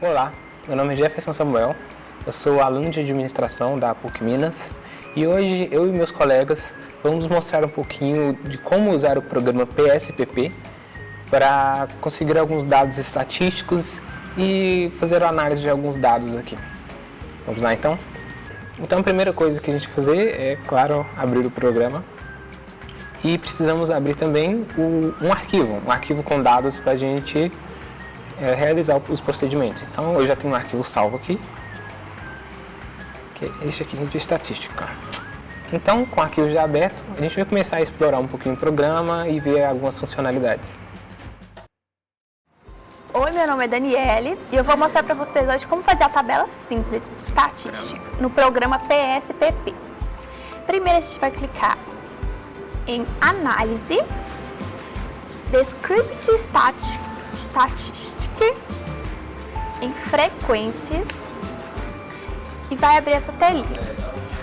Olá, meu nome é Jefferson Samuel, eu sou aluno de administração da PUC Minas e hoje eu e meus colegas vamos mostrar um pouquinho de como usar o programa PSPP para conseguir alguns dados estatísticos e fazer a análise de alguns dados aqui. Vamos lá então? Então a primeira coisa que a gente vai fazer é, claro, abrir o programa e precisamos abrir também um arquivo com dados para a gente realizar os procedimentos. Então eu já tenho um arquivo salvo aqui, que é este aqui de estatística. Então, com o arquivo já aberto, a gente vai começar a explorar um pouquinho o programa e ver algumas funcionalidades. Oi, meu nome é Daniele e eu vou mostrar para vocês hoje como fazer a tabela simples de estatística no programa PSPP. Primeiro a gente vai clicar em Análise, Descriptive Statistic, em Frequências e vai abrir essa telinha.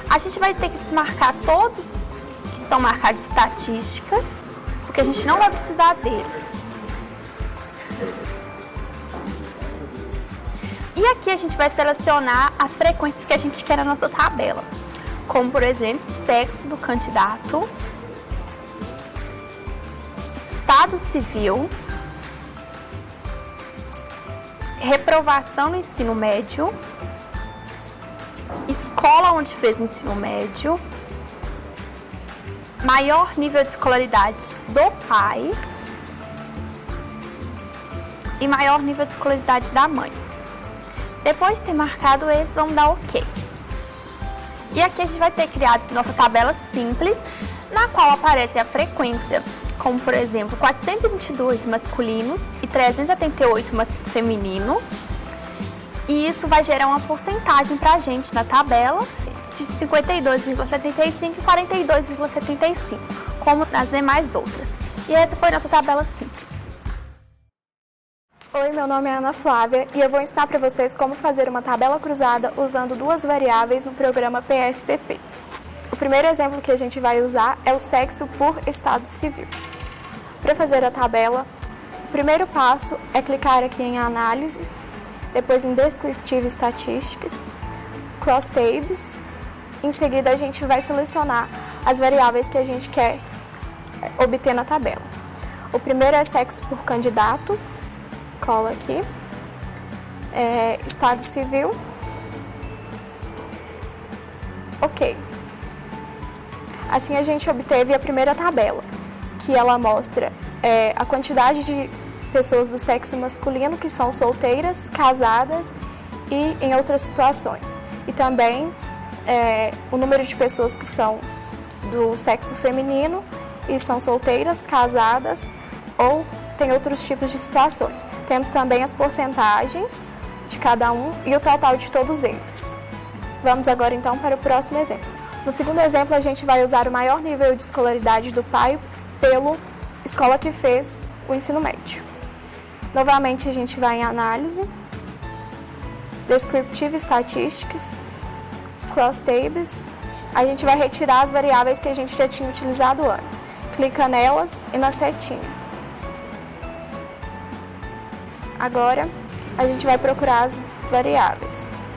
A gente vai ter que desmarcar todos que estão marcados em estatística, porque a gente não vai precisar deles. E aqui a gente vai selecionar as frequências que a gente quer na nossa tabela, como por exemplo, sexo do candidato, estado civil, reprovação no ensino médio, escola onde fez ensino médio, maior nível de escolaridade do pai e maior nível de escolaridade da mãe. Depois de ter marcado eles, vamos dar OK. E aqui a gente vai ter criado nossa tabela simples, na qual aparece a frequência, como por exemplo 422 masculinos e 378 feminino. E isso vai gerar uma porcentagem para a gente na tabela de 52,75 e 42,75, como nas demais outras. E essa foi nossa tabela simples. Oi, meu nome é Ana Flávia e eu vou ensinar para vocês como fazer uma tabela cruzada usando duas variáveis no programa PSPP. O primeiro exemplo que a gente vai usar é o sexo por estado civil. Para fazer a tabela, o primeiro passo é clicar aqui em Análise, depois em Descriptive Statistics, Crosstabs. Em seguida, a gente vai selecionar as variáveis que a gente quer obter na tabela. O primeiro é sexo por candidato, cola aqui, estado civil, OK. Assim a gente obteve a primeira tabela, que ela mostra a quantidade de pessoas do sexo masculino que são solteiras, casadas e em outras situações. E também o número de pessoas que são do sexo feminino e são solteiras, casadas ou tem outros tipos de situações. Temos também as porcentagens de cada um e o total de todos eles. Vamos agora então para o próximo exemplo. No segundo exemplo, a gente vai usar o maior nível de escolaridade do pai pela escola que fez o ensino médio. Novamente, a gente vai em Análise, Descriptive Statistics, Crosstabs. A gente vai retirar as variáveis que a gente já tinha utilizado antes. Clica nelas e na setinha. Agora, a gente vai procurar as variáveis.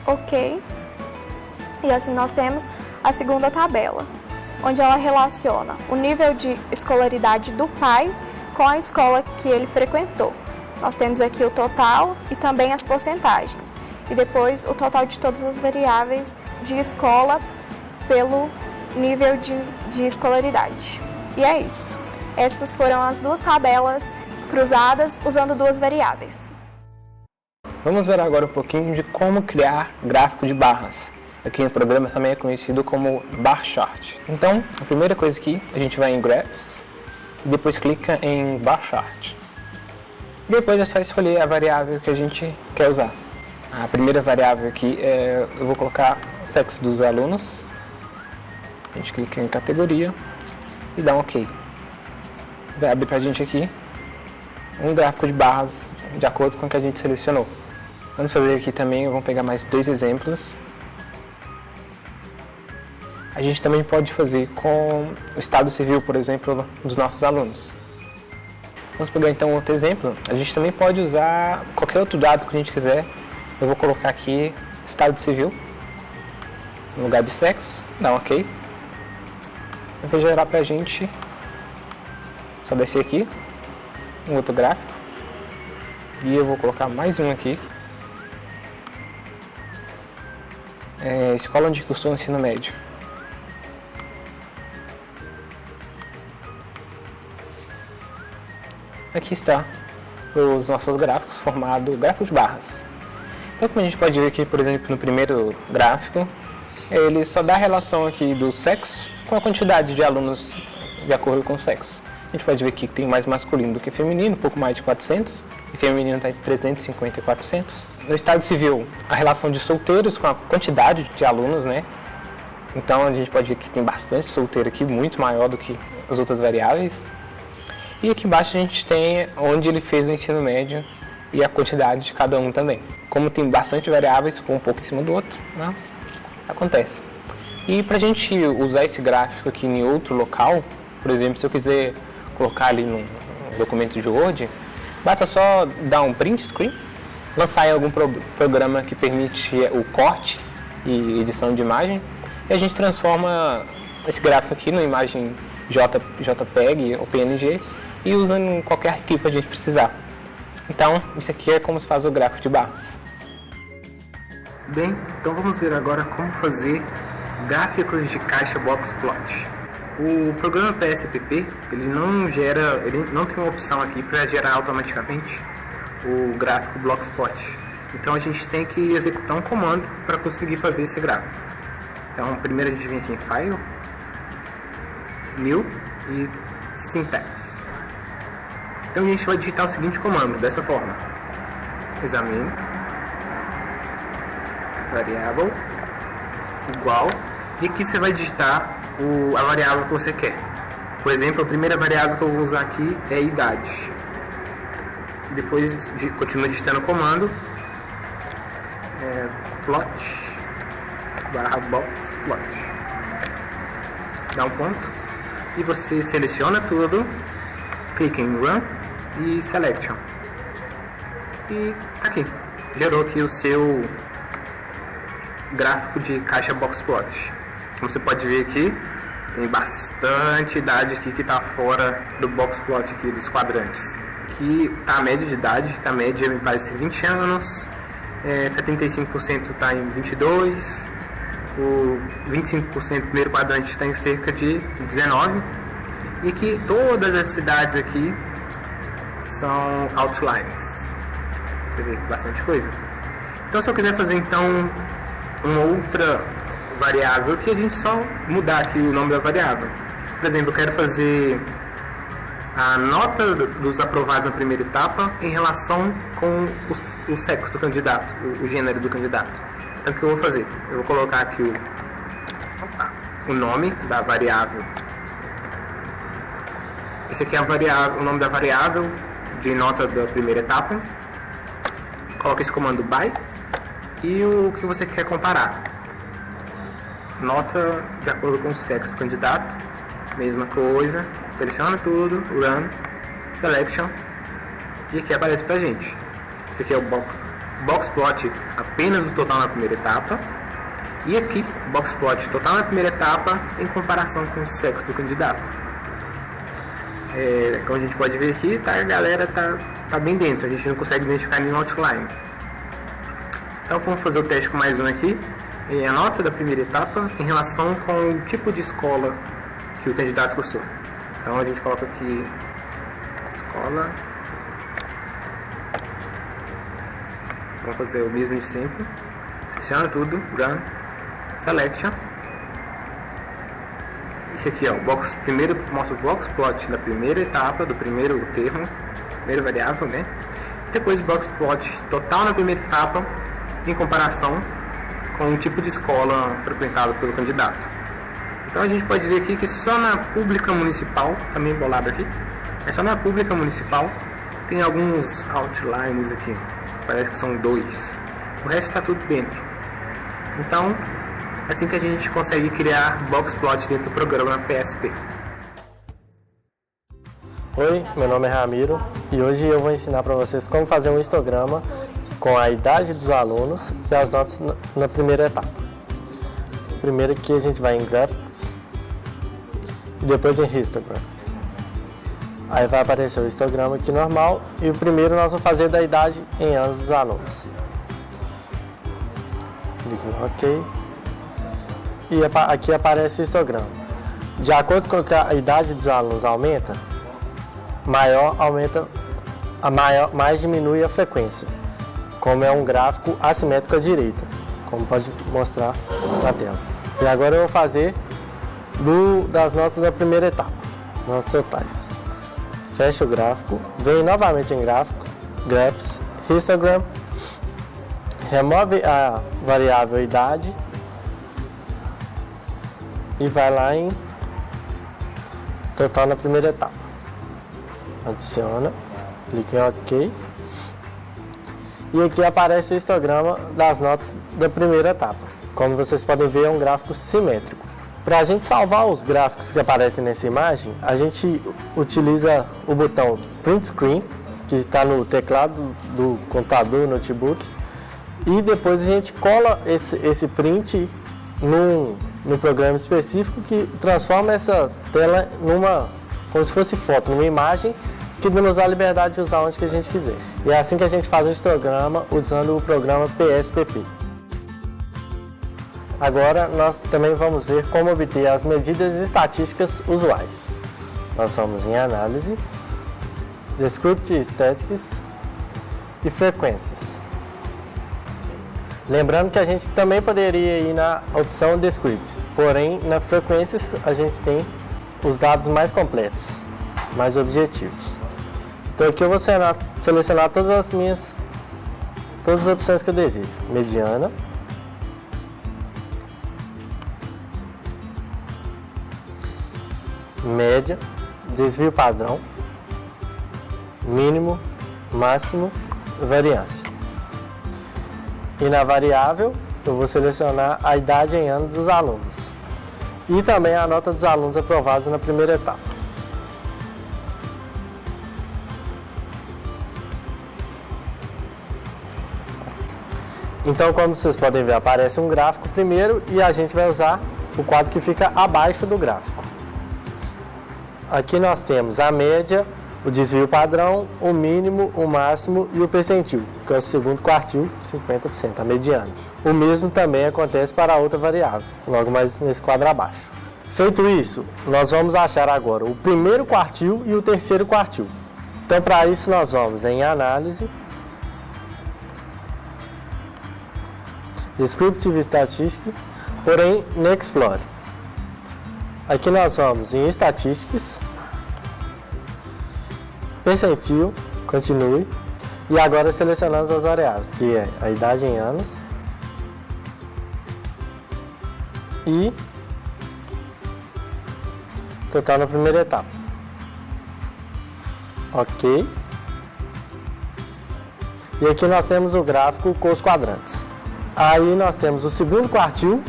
OK. E assim nós temos a segunda tabela, onde ela relaciona o nível de escolaridade do pai com a escola que ele frequentou. Nós temos aqui o total e também as porcentagens. E depois o total de todas as variáveis de escola pelo nível de escolaridade. E é isso. Essas foram as duas tabelas cruzadas usando duas variáveis. Vamos ver agora um pouquinho de como criar gráfico de barras. Aqui no programa também é conhecido como bar chart. Então, a primeira coisa aqui, a gente vai em Graphs e depois clica em bar chart. Depois é só escolher a variável que a gente quer usar. A primeira variável aqui eu vou colocar o sexo dos alunos. A gente clica em categoria e dá um OK. Vai abrir pra gente aqui um gráfico de barras de acordo com o que a gente selecionou. Vamos fazer aqui também, vamos pegar mais dois exemplos. a gente também pode fazer com o estado civil, por exemplo, dos nossos alunos. Vamos pegar então outro exemplo. A gente também pode usar qualquer outro dado que a gente quiser. Eu vou colocar aqui estado civil, no lugar de sexo, dá um OK. Eu vou gerar pra gente, só descer aqui, um outro gráfico. E eu vou colocar mais um aqui. Escola onde cursou o ensino médio. Aqui está os nossos gráficos formado gráfico de barras. Então, como a gente pode ver aqui, por exemplo, no primeiro gráfico, ele só dá a relação aqui do sexo com a quantidade de alunos de acordo com o sexo. A gente pode ver aqui que tem mais masculino do que feminino, um pouco mais de 400, e feminino está entre 350 e 400. No estado civil, a relação de solteiros com a quantidade de alunos, né? Então a gente pode ver que tem bastante solteiro aqui, muito maior do que as outras variáveis. E aqui embaixo a gente tem onde ele fez o ensino médio e a quantidade de cada um também. Como tem bastante variáveis, ficou um pouco em cima do outro, mas acontece. E para a gente usar esse gráfico aqui em outro local, por exemplo, se eu quiser colocar ali num documento de Word, basta só dar um print screen, lançar em algum programa que permite o corte e edição de imagem, e a gente transforma esse gráfico aqui numa imagem JPEG ou PNG e usa em qualquer arquivo que a gente precisar. Então, isso aqui é como se faz o gráfico de barras. Bem, então vamos ver agora como fazer gráficos de caixa boxplot. O programa PSPP, ele não tem uma opção aqui para gerar automaticamente o gráfico blockspot. Então a gente tem que executar um comando para conseguir fazer esse gráfico. Então primeiro a gente vem aqui em File, New e Syntax. Então a gente vai digitar o seguinte comando, dessa forma: examine variável igual, e aqui você vai digitar a variável que você quer. Por exemplo, a primeira variável que eu vou usar aqui é a idade. Depois continua digitando o comando plot /boxplot. Dá um ponto e você seleciona tudo, clica em Run e Selection. E tá aqui, gerou aqui o seu gráfico de caixa boxplot. Como você pode ver aqui, tem bastante idade aqui que está fora do boxplot aqui dos quadrantes. Aqui está a média de idade, que a média me parece 20 anos, 75% está em 22, o 25% do primeiro quadrante está em cerca de 19, e que todas as cidades aqui são outlines. Você vê bastante coisa. Então, se eu quiser fazer então uma outra variável, que a gente só mudar aqui o nome da variável. Por exemplo, eu quero fazer a nota dos aprovados na primeira etapa em relação com o sexo do candidato, o gênero do candidato. Então o que eu vou fazer? Eu vou colocar aqui o nome da variável. Esse aqui é o nome da variável de nota da primeira etapa. Coloca esse comando by e o que você quer comparar. Nota de acordo com o sexo do candidato, mesma coisa, seleciona tudo, Run, Selection, e aqui aparece pra gente. Esse aqui é o boxplot apenas o total na primeira etapa, e aqui, boxplot total na primeira etapa em comparação com o sexo do candidato. Como a gente pode ver aqui, a galera tá bem dentro, a gente não consegue identificar nenhum outline. Então vamos fazer o teste com mais um aqui. A nota da primeira etapa em relação com o tipo de escola que o candidato cursou. Então a gente coloca aqui escola. Vamos fazer o mesmo de sempre. Seleciona tudo, Run, Selection. Esse aqui é o primeiro mostra o boxplot da primeira etapa, do primeiro termo, primeira variável, né? Depois o boxplot total na primeira etapa em comparação com o tipo de escola frequentada pelo candidato. Então a gente pode ver aqui que só na pública municipal, também bolado aqui, só na pública municipal tem alguns outlines aqui, parece que são 2. O resto está tudo dentro. Então assim que a gente consegue criar boxplot dentro do programa PSP. Oi, meu nome é Ramiro e hoje eu vou ensinar para vocês como fazer um histograma com a idade dos alunos e as notas na primeira etapa. Primeiro aqui a gente vai em Graphics e depois em Histogram. Aí vai aparecer o histograma aqui normal e o primeiro nós vamos fazer da idade em anos dos alunos. Clique em OK e aqui aparece o histograma. De acordo com que a idade dos alunos aumenta, mais diminui a frequência, como é um gráfico assimétrico à direita, como pode mostrar na tela. E agora eu vou fazer das notas da primeira etapa, notas totais. Fecha o gráfico, vem novamente em gráfico, Graphs, Histogram, remove a variável idade e vai lá em total na primeira etapa. Adiciona, clique em OK e aqui aparece o histograma das notas da primeira etapa. Como vocês podem ver, é um gráfico simétrico. Para a gente salvar os gráficos que aparecem nessa imagem, a gente utiliza o botão Print Screen, que está no teclado do computador, notebook, e depois a gente cola esse print num programa específico que transforma essa tela como se fosse foto, numa imagem que nos dá a liberdade de usar onde que a gente quiser. E é assim que a gente faz o histograma usando o programa PSPP. Agora nós também vamos ver como obter as medidas estatísticas usuais. Nós vamos em Análise, Descriptive Statistics e Frequências. Lembrando que a gente também poderia ir na opção Descriptive, porém na Frequências a gente tem os dados mais completos, mais objetivos. Então aqui eu vou selecionar todas as opções que eu desejo. Mediana, média, desvio padrão, mínimo, máximo, variância. E na variável eu vou selecionar a idade em anos dos alunos e também a nota dos alunos aprovados na primeira etapa. Então, como vocês podem ver, aparece um gráfico primeiro e a gente vai usar o quadro que fica abaixo do gráfico. Aqui nós temos a média, o desvio padrão, o mínimo, o máximo e o percentil, que é o segundo quartil, 50%, a mediana. O mesmo também acontece para a outra variável, logo mais nesse quadro abaixo. Feito isso, nós vamos achar agora o primeiro quartil e o terceiro quartil. Então, para isso, nós vamos em Análise, Descriptive Statistics, porém no Explorer. Aqui nós vamos em Statistics, Percentil, Continue, e agora selecionamos as variáveis, que é a idade em anos e total na primeira etapa. OK. E aqui nós temos o gráfico com os quadrantes. Aí nós temos o segundo quartil,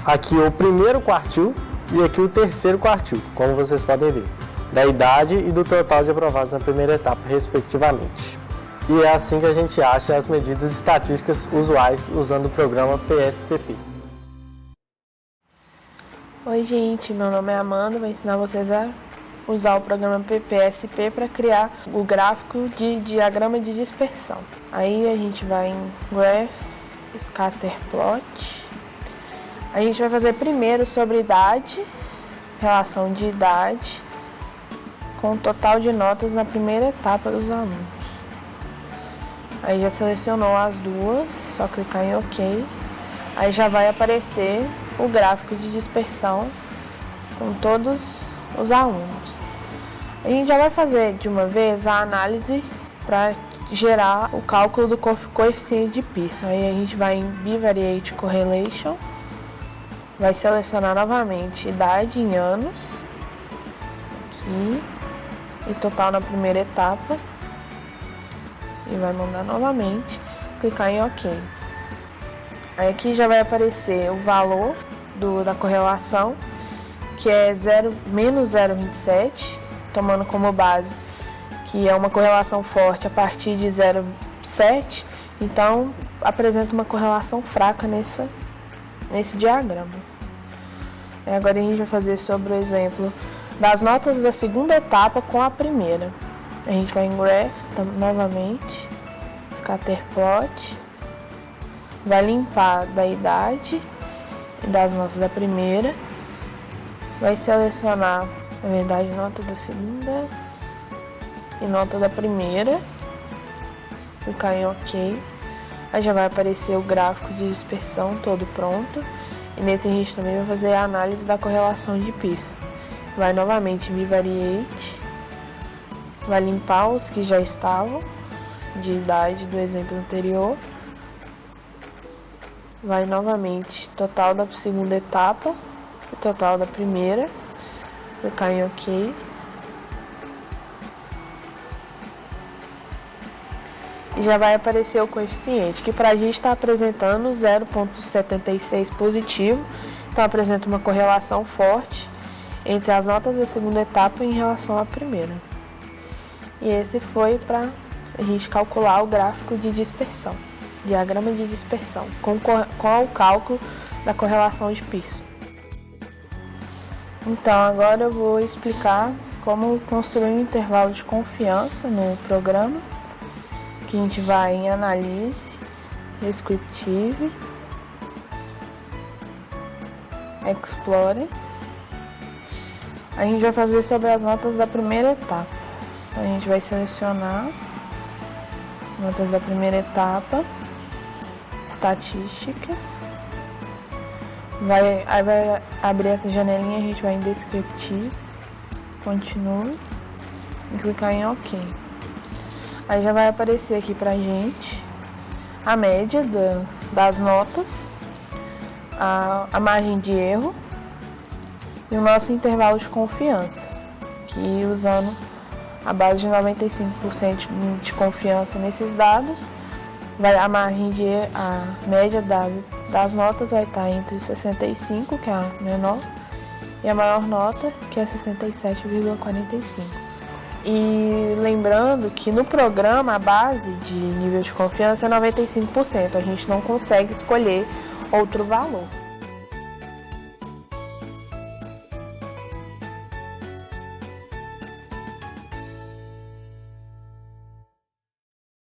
aqui o primeiro quartil e aqui o terceiro quartil, como vocês podem ver, da idade e do total de aprovados na primeira etapa, respectivamente. E é assim que a gente acha as medidas estatísticas usuais usando o programa PSPP. Oi gente, meu nome é Amanda, vou ensinar vocês a usar o programa PSP para criar o gráfico de diagrama de dispersão. Aí a gente vai em Graphs, Scatterplot. A gente vai fazer primeiro sobre idade, relação de idade, com o total de notas na primeira etapa dos alunos. Aí já selecionou as duas, só clicar em OK. Aí já vai aparecer o gráfico de dispersão com todos os alunos. A gente já vai fazer de uma vez a análise para gerar o cálculo do coeficiente de Pearson. Aí a gente vai em Bivariate Correlation, vai selecionar novamente idade em anos, aqui, e total na primeira etapa, e vai mandar novamente, clicar em OK. Aí aqui já vai aparecer o valor da correlação, que é menos 0,27, tomando como base que é uma correlação forte a partir de 0,7, então apresenta uma correlação fraca nesse diagrama. Agora a gente vai fazer sobre o exemplo das notas da segunda etapa com a primeira. A gente vai em Graphs novamente, Scatterplot, vai limpar da idade e das notas da primeira, vai selecionar, na verdade, nota da segunda e nota da primeira, clicar em OK. Aí já vai aparecer o gráfico de dispersão todo pronto, e nesse a gente também vai fazer a análise da correlação de Pearson. Vai novamente em Bivariate, vai limpar os que já estavam de idade do exemplo anterior, vai novamente total da segunda etapa e total da primeira, clicar em OK. E já vai aparecer o coeficiente, que para a gente está apresentando 0,76 positivo, então apresenta uma correlação forte entre as notas da segunda etapa em relação à primeira. E esse foi para a gente calcular o gráfico de dispersão, diagrama de dispersão, com o cálculo da correlação de Pearson. Então agora eu vou explicar como construir um intervalo de confiança no programa. A gente vai em Analyse, Descriptive, Explorer. A gente vai fazer sobre as notas da primeira etapa. Então, a gente vai selecionar notas da primeira etapa, estatística. Aí vai abrir essa janelinha, a gente vai em Descriptives, Continue e clicar em OK. Aí já vai aparecer aqui pra gente a média das notas, a margem de erro e o nosso intervalo de confiança, que usando a base de 95% de confiança nesses dados, a média das notas vai estar entre 65, que é a menor, e a maior nota, que é 67,45. E lembrando que no programa a base de nível de confiança é 95%, a gente não consegue escolher outro valor.